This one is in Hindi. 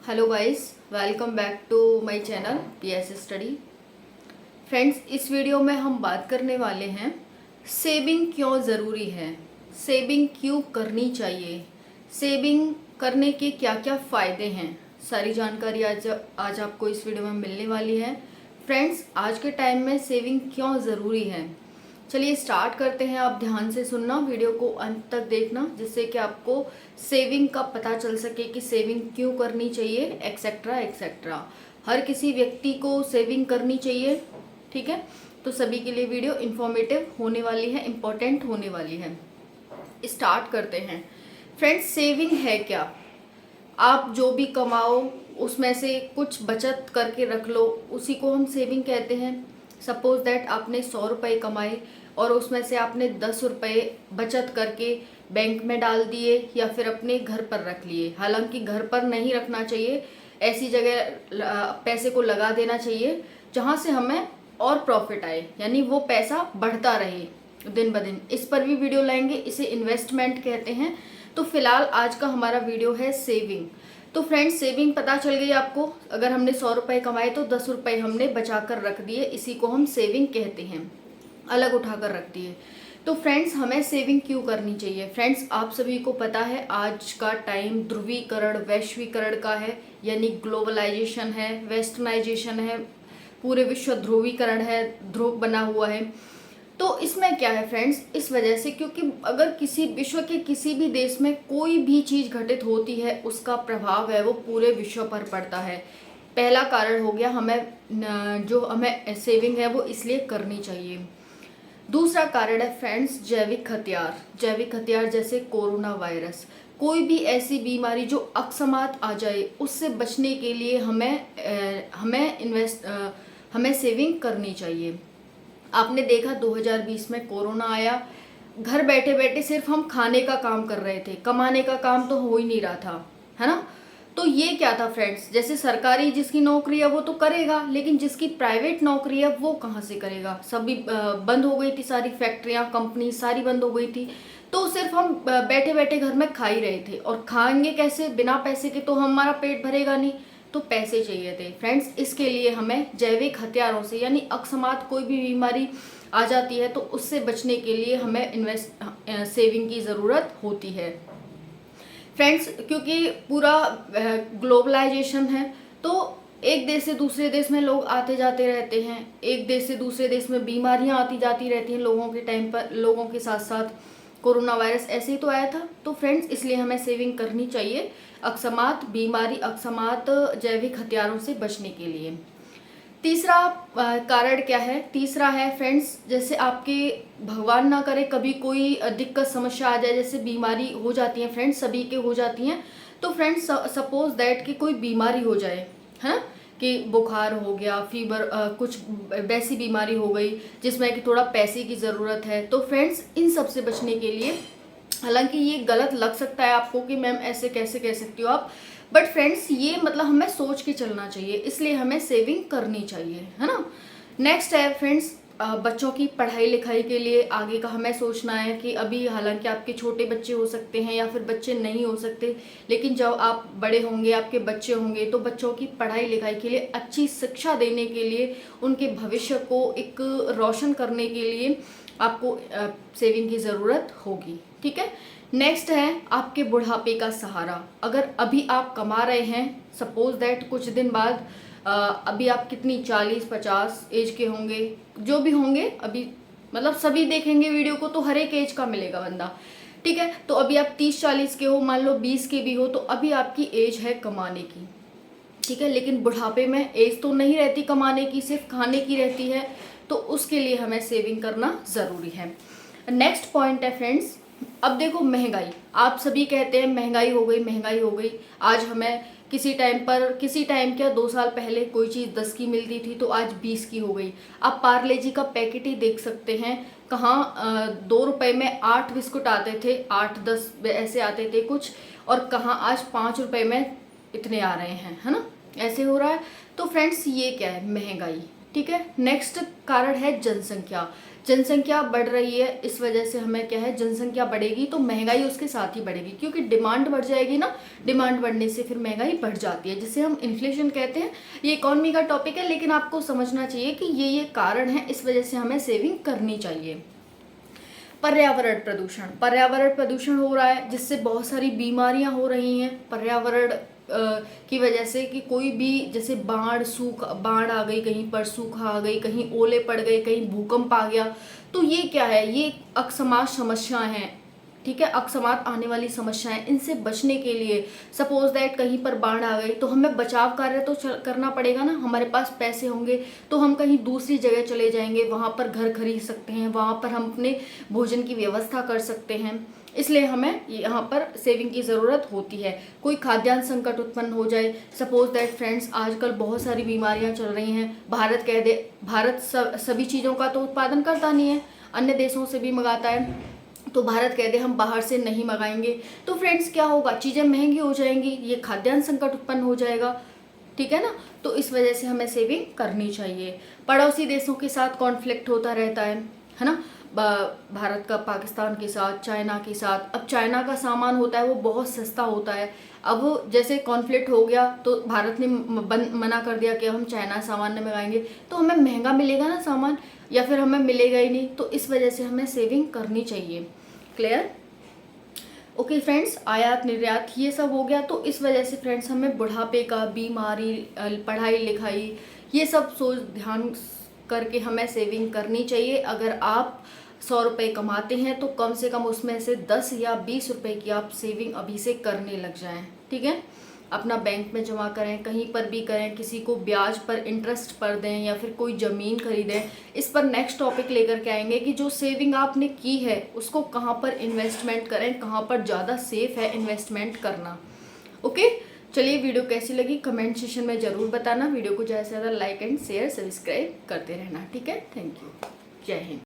Hello guys, welcome back to my channel PS study. Friends, इस वीडियो में हम बात करने वाले हैं सेविंग क्यों ज़रूरी है, सेविंग क्यों करनी चाहिए, सेविंग करने के क्या क्या फ़ायदे हैं। सारी जानकारी आज आपको इस वीडियो में मिलने वाली है। फ्रेंड्स, आज के टाइम में सेविंग क्यों ज़रूरी है, चलिए स्टार्ट करते हैं। आप ध्यान से सुनना, वीडियो को अंत तक देखना, जिससे कि आपको सेविंग का पता चल सके कि सेविंग क्यों करनी चाहिए, एक्सेट्रा एक्सेट्रा। हर किसी व्यक्ति को सेविंग करनी चाहिए, ठीक है। तो सभी के लिए वीडियो इन्फॉर्मेटिव होने वाली है, इम्पोर्टेंट होने वाली है। स्टार्ट करते हैं। फ्रेंड्स, सेविंग है क्या? आप जो भी कमाओ उसमें से कुछ बचत करके रख लो, उसी को हम सेविंग कहते हैं। सपोज दैट आपने 100 रुपये कमाए और उसमें से आपने 10 रुपये बचत करके बैंक में डाल दिए या फिर अपने घर पर रख लिए। हालांकि घर पर नहीं रखना चाहिए, ऐसी जगह पैसे को लगा देना चाहिए जहां से हमें और प्रॉफिट आए, यानी वो पैसा बढ़ता रहे दिन ब दिन। इस पर भी वीडियो लाएंगे, इसे इन्वेस्टमेंट कहते हैं। तो फिलहाल आज का हमारा वीडियो है सेविंग। तो फ्रेंड्स, सेविंग पता चल गई आपको। अगर हमने 100 रुपये कमाए तो 10 रुपये हमने बचा कर रख दिए, इसी को हम सेविंग कहते हैं, अलग उठा कर रख दिए। तो फ्रेंड्स, हमें सेविंग क्यों करनी चाहिए? फ्रेंड्स, आप सभी को पता है आज का टाइम ध्रुवीकरण, वैश्वीकरण का है, यानी ग्लोबलाइजेशन है, वेस्टर्नाइजेशन है, पूरे विश्व ध्रुवीकरण है, ध्रुव बना हुआ है। तो इसमें क्या है फ्रेंड्स, इस वजह से क्योंकि अगर किसी विश्व के किसी भी देश में कोई भी चीज़ घटित होती है, उसका प्रभाव है वो पूरे विश्व पर पड़ता है। पहला कारण हो गया जो हमें सेविंग है वो इसलिए करनी चाहिए। दूसरा कारण है फ्रेंड्स जैविक हथियार। जैविक हथियार जैसे कोरोना वायरस, कोई भी ऐसी बीमारी जो अकस्मात आ जाए, उससे बचने के लिए हमें सेविंग करनी चाहिए। आपने देखा 2020 में कोरोना आया, घर बैठे बैठे सिर्फ हम खाने का काम कर रहे थे, कमाने का काम तो हो ही नहीं रहा था, है ना। तो ये क्या था फ्रेंड्स, जैसे सरकारी जिसकी नौकरी है वो तो करेगा, लेकिन जिसकी प्राइवेट नौकरी है वो कहाँ से करेगा? सभी बंद हो गई थी, सारी फैक्ट्रियाँ, कंपनी सारी बंद हो गई थी। तो सिर्फ हम बैठे बैठे घर में खा ही रहे थे, और खाएंगे कैसे? बिना पैसे के तो हमारा पेट भरेगा नहीं। तो पैसे चाहिए थे फ्रेंड्स, इसके लिए हमें जैविक हथियारों से, यानी अकस्मात कोई भी बीमारी आ जाती है तो उससे बचने के लिए हमें सेविंग की ज़रूरत होती है फ्रेंड्स। क्योंकि पूरा ग्लोबलाइजेशन है, तो एक देश से दूसरे देश में लोग आते जाते रहते हैं, एक देश से दूसरे देश में बीमारियां आती जाती रहती हैं लोगों के टाइम पर, लोगों के साथ साथ कोरोना वायरस ऐसे ही तो आया था। तो फ्रेंड्स, इसलिए हमें सेविंग करनी चाहिए अकस्मात बीमारी, अकस्मात जैविक हथियारों से बचने के लिए। तीसरा कारण क्या है? तीसरा है फ्रेंड्स, जैसे आपके भगवान ना करे कभी कोई दिक्कत समस्या आ जाए, जैसे बीमारी हो जाती है फ्रेंड्स, सभी के हो जाती हैं। तो फ्रेंड्स, सपोज दैट कि कोई बीमारी हो जाए, है कि बुखार हो गया, फीवर, कुछ वैसी बीमारी हो गई जिसमें कि थोड़ा पैसे की ज़रूरत है। तो फ्रेंड्स, इन सब से बचने के लिए, हालांकि ये गलत लग सकता है आपको कि मैम ऐसे कैसे कह सकती हो आप, बट फ्रेंड्स ये मतलब हमें सोच के चलना चाहिए, इसलिए हमें सेविंग करनी चाहिए, है ना। नेक्स्ट है फ्रेंड्स, बच्चों की पढ़ाई लिखाई के लिए आगे का हमें सोचना है कि अभी हालांकि आपके छोटे बच्चे हो सकते हैं या फिर बच्चे नहीं हो सकते, लेकिन जब आप बड़े होंगे, आपके बच्चे होंगे, तो बच्चों की पढ़ाई लिखाई के लिए, अच्छी शिक्षा देने के लिए, उनके भविष्य को एक रोशन करने के लिए आपको सेविंग की ज़रूरत होगी, ठीक है। नेक्स्ट है आपके बुढ़ापे का सहारा। अगर अभी आप कमा रहे हैं, सपोज दैट कुछ दिन बाद अभी आप कितनी 40-50 एज के होंगे, जो भी होंगे, अभी मतलब सभी देखेंगे वीडियो को तो हर एक एज का मिलेगा बंदा, ठीक है। तो अभी आप 30-40 के हो, मान लो 20 के भी हो, तो अभी आपकी एज है कमाने की, ठीक है। लेकिन बुढ़ापे में एज तो नहीं रहती कमाने की, सिर्फ खाने की रहती है। तो उसके लिए हमें सेविंग करना ज़रूरी है। नेक्स्ट पॉइंट है फ्रेंड्स, अब देखो महंगाई, आप सभी कहते हैं महंगाई हो गई, महंगाई हो गई। आज हमें किसी टाइम क्या 2 साल पहले कोई चीज़ 10 की मिलती थी, तो आज 20 की हो गई। आप पार्ले जी का पैकेट ही देख सकते हैं, कहाँ 2 रुपये में 8 बिस्कुट आते थे, 8-10 ऐसे आते थे कुछ, और कहाँ आज 5 रुपये में इतने आ रहे हैं, है ना, ऐसे हो रहा है। तो फ्रेंड्स, ये क्या है? महंगाई, ठीक है। नेक्स्ट कारण है जनसंख्या। जनसंख्या बढ़ रही है, इस वजह से हमें क्या है, जनसंख्या बढ़ेगी तो महंगाई उसके साथ ही बढ़ेगी, क्योंकि डिमांड बढ़ जाएगी ना, डिमांड बढ़ने से फिर महंगाई बढ़ जाती है, जिसे हम इन्फ्लेशन कहते हैं। ये इकोनॉमी का टॉपिक है, लेकिन आपको समझना चाहिए कि ये कारण है, इस वजह से हमें सेविंग करनी चाहिए। पर्यावरण प्रदूषण, पर्यावरण प्रदूषण हो रहा है जिससे बहुत सारी बीमारियां हो रही हैं पर्यावरण की वजह से, कि कोई भी जैसे बाढ़ आ गई, कहीं पर सूखा आ गई, कहीं ओले पड़ गए, कहीं भूकंप आ गया, तो ये क्या है, ये अकस्मात समस्याएं हैं, ठीक है, अकस्मात आने वाली समस्याएं। इनसे बचने के लिए सपोज दैट कहीं पर बाढ़ आ गई तो हमें बचाव कार्य तो करना पड़ेगा ना। हमारे पास पैसे होंगे तो हम कहीं दूसरी जगह चले जाएंगे, वहां पर घर खरीद सकते हैं, वहां पर हम अपने भोजन की व्यवस्था कर सकते हैं, इसलिए हमें यहाँ पर सेविंग की ज़रूरत होती है। कोई खाद्यान्न संकट उत्पन्न हो जाए, सपोज दैट फ्रेंड्स आजकल बहुत सारी बीमारियाँ चल रही हैं, भारत सभी चीज़ों का तो उत्पादन करता नहीं है, अन्य देशों से भी मंगाता है, तो भारत कह दे हम बाहर से नहीं मंगाएंगे, तो फ्रेंड्स क्या होगा, चीज़ें महंगी हो जाएंगी, ये खाद्यान्न संकट उत्पन्न हो जाएगा, ठीक है ना। तो इस वजह से हमें सेविंग करनी चाहिए। पड़ोसी देशों के साथ कॉन्फ्लिक्ट होता रहता है ना, भारत का पाकिस्तान के साथ, चाइना के साथ। अब चाइना का सामान होता है वो बहुत सस्ता होता है, अब जैसे कॉन्फ्लिक्ट हो गया तो भारत ने मना कर दिया कि हम चाइना सामान नहीं मंगाएंगे, तो हमें महंगा मिलेगा ना सामान, या फिर हमें मिलेगा ही नहीं, तो इस वजह से हमें सेविंग करनी चाहिए। क्लियर? ओके फ्रेंड्स, आयात निर्यात ये सब हो गया, तो इस वजह से फ्रेंड्स हमें बुढ़ापे का, बीमारी, पढ़ाई लिखाई, ये सब सोच ध्यान करके हमें सेविंग करनी चाहिए। अगर आप 100 रुपये कमाते हैं तो कम से कम उसमें से 10 या 20 रुपये की आप सेविंग अभी से करने लग जाएं, ठीक है। अपना बैंक में जमा करें, कहीं पर भी करें, किसी को ब्याज पर, इंटरेस्ट पर दें, या फिर कोई ज़मीन खरीदें। इस पर नेक्स्ट टॉपिक लेकर के आएंगे कि जो सेविंग आपने की है उसको कहाँ पर इन्वेस्टमेंट करें, कहाँ पर ज़्यादा सेफ है इन्वेस्टमेंट करना। ओके, चलिए वीडियो कैसी लगी कमेंट सेशन में ज़रूर बताना। वीडियो को ज़्यादा से ज़्यादा लाइक एंड शेयर सब्सक्राइब करते रहना, ठीक है। थैंक यू, जय हिंद।